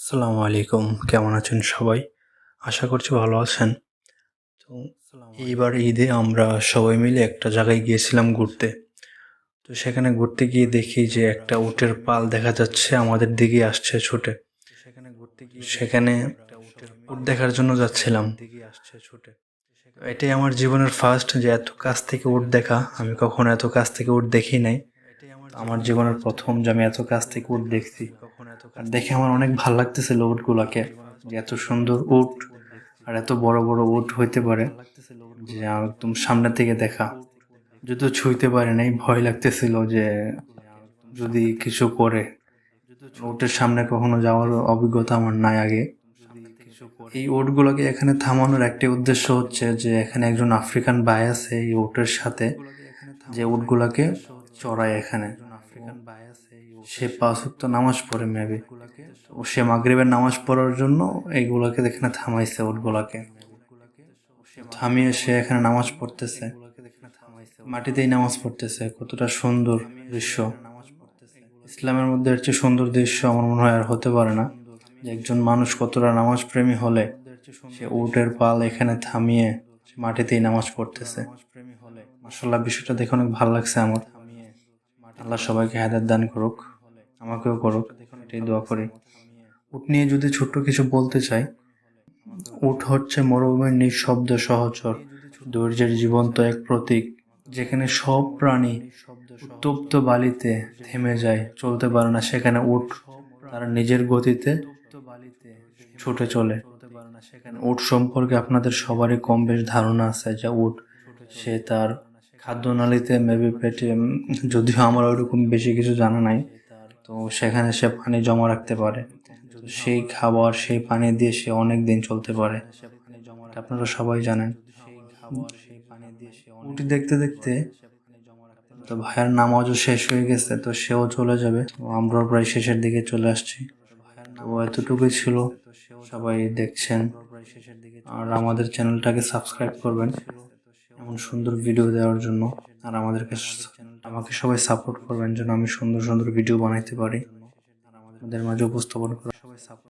আসসালামু আলাইকুম, কেমন আছেন সবাই? আশা করছি ভালো আছেন। তো এইবার ঈদে আমরা সবাই মিলে একটা জায়গায় গিয়েছিলাম ঘুরতে। তো সেখানে ঘুরতে গিয়ে দেখি যে একটা উটের পাল দেখা যাচ্ছে আমাদের দিকে আসছে ছুটে। সেখানে উট দেখার জন্য যাচ্ছিলাম। এটাই আমার জীবনের ফার্স্ট যে এত কাছ থেকে উট দেখা। আমি কখনো এত কাছ থেকে উট দেখি নাই। আমার জীবনের প্রথম যে আমি এত কাছ থেকে উট দেখছি। আর দেখে আমার অনেক ভাল লাগতেছিল উটগুলাকে, যে এত সুন্দর উট আর এত বড় বড় উট হইতে পারে, যে একদম সামনে থেকে দেখা। যদিও ছুঁইতে পারে নাই, ভয় লাগতেছিল যে যদি কিছু করে। উটের সামনে কখনো যাওয়ার অভিজ্ঞতা আমার নাই আগে। এই উটগুলোকে এখানে থামানোর একটি উদ্দেশ্য হচ্ছে যে এখানে একজন আফ্রিকান ভাই আছে এই উটের সাথে, যে উটগুলাকে চড়ায় এখানে। সে 5 ওয়াক্ত নামাজ পড়ে মেবি, তো সে মাগরিবের নামাজ পড়ার জন্য এইগুলাকে এখানে থামাইছে উটগুলাকে। থামিয়ে সে এখানে নামাজ পড়তেছে, মাটিতেই নামাজ পড়তেছে। কতটা সুন্দর দৃশ্য! ইসলামের মধ্যে এর চেয়ে সুন্দর দৃশ্য আমার মনে হয় আর হতে পারে না, যে একজন মানুষ কতটা নামাজ প্রেমী হলে সে উটের পাল এখানে থামিয়ে মাটিতেই নামাজ পড়তেছে। মাশাআল্লাহ, বিষয়টা দেখে অনেক ভালো লাগছে আমার। আল্লাহ সবাইকে হেদায়েত দান করুক, আমাকেও করুক, এটাই দোয়া করি। উট নিয়ে যদি ছোট্ট কিছু বলতে চাই, উট হচ্ছে মরুভূমির নিঃশব্দ সহচর, ধৈর্যের জীবন্ত এক প্রতীক, যেখানে সব প্রাণী উত্তপ্ত বালিতে থেমে যায়, চলতে পারে না, সেখানে উট তারা নিজের গতিতে ছুটে চলে। উট সম্পর্কে আপনাদের সবারই কম বেশ ধারণা আছে যে উট সে তার খাদ্যনালীতে মেবি পেটে, যদিও আমার ওইরকম বেশি কিছু জানা নাই, তো সেখানে সে পানি জমা রাখতে পারে। তো সেই খাবার সেই পানি দিয়ে সে অনেক দিন চলতে পারে, এটা আপনারা সবাই জানেন। উট দেখতে দেখতে তো ভাইয়ের নামাজও শেষ হয়ে গেছে, তো সেও চলে যাবে। তো আমরাও প্রায় শেষের দিকে চলে আসছি। তো এতটুকুই ছিল, সবাই দেখছেন আর আমাদের চ্যানেলটাকে সাবস্ক্রাইব করবেন এমন সুন্দর ভিডিও দেওয়ার জন্য। আর আমাকে সবাই সাপোর্ট করবেন যেন আমি সুন্দর সুন্দর ভিডিও বানাইতে পারি, আমাদের মাঝে উপস্থাপন করা।